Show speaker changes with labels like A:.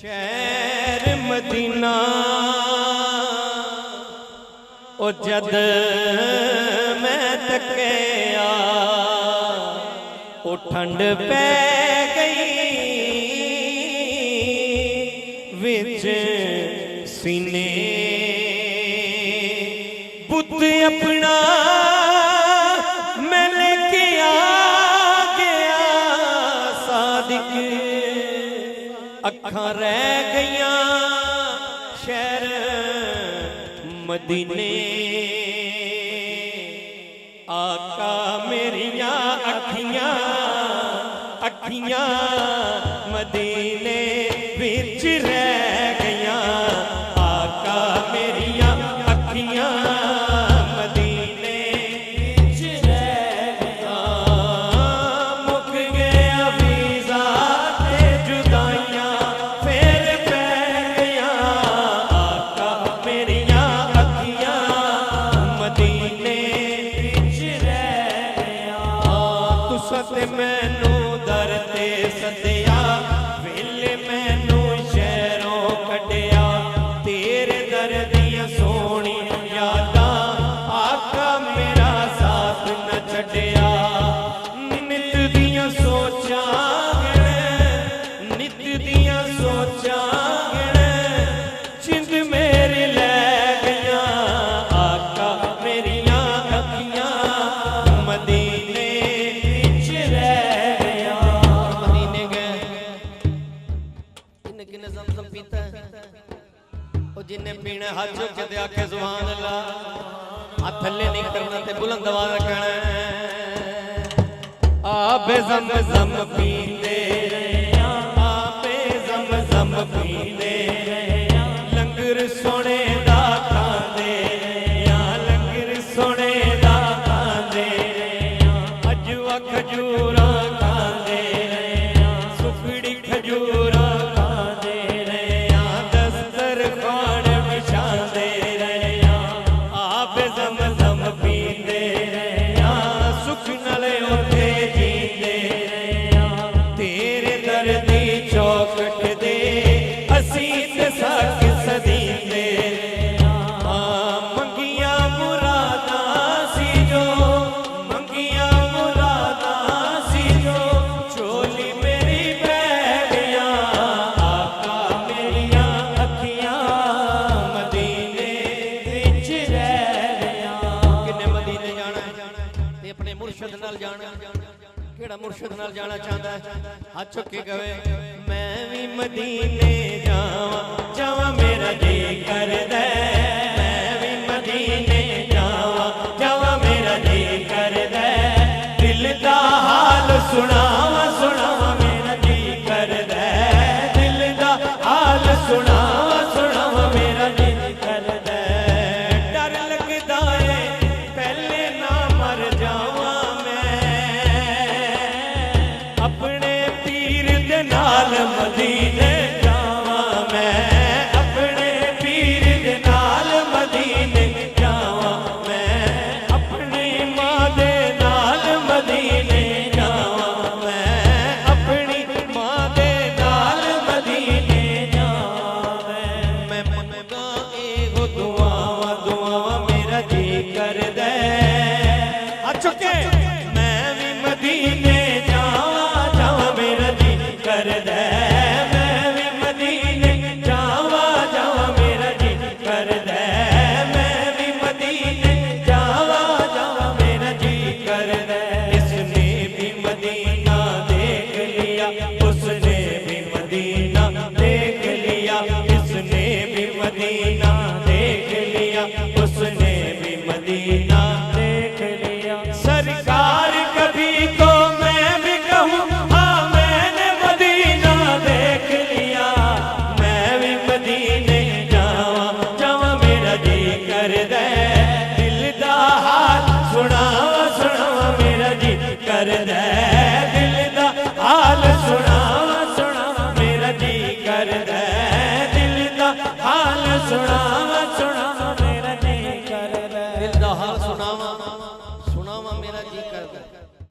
A: शहर मदीना ओ जद मैं तकिया ओ ठंड पै गई विच सीने बुत अपना मैं लेके आ गया सादिक अखां रह गईयां शहर मदीने आका मेरिया अखियां अखियां मदीने विच रह गईयां आका मेरिया अखियां मदीने विच रह गईयां मुक गया वीज़ा ते जुदाइयां फिर पै गईयां आका मेरिया अखियां मदीने विच रह गईयां तुसां ते मैनू दर ते सदिया वेले मैनू शहरों कढिया तेरे दर दियां सोहणियां यादां आका मेरा साथ न छड्डिया नित दियां सोचां नित दियां सोचां जिंद मेरी लै गईयां आका मेरिया अखियां मदीने विच रह गईयां मदीने गए किन्ने किन्ने ज़मज़म पीता ओ जिन्ने पीना हाथ चुक के आके सुभान अल्लाह हाथ थल्ले नहीं करना ते बुलंद आवाज़ कहना आपे ज़मज़म पींदे आपे ज़मज़म पींदे लंगर सोने दा खांदे लंगर सोने दा खांदे अजवा खजूरा खांदे सुखड़ी खजूरा खांदे दस्तरखान बिछांदे आप ज़मज़म पींदे सुख नाल उठे जींदे तेरे दर दी चौखट दे असीं ते सक सदींदे मंगियां मुरादां सी जो मंगियां मुरादां सी जो चोली मेरी पै गईयां आका मेरिया अखियां मदीने विच रह गईयां किन्ने मदीने जाना ते अपने मुर्शद नाल जाना केड़ा मुर्शद नाल जाना चाहता है हाथ चुक के कहे मैं भी मदीने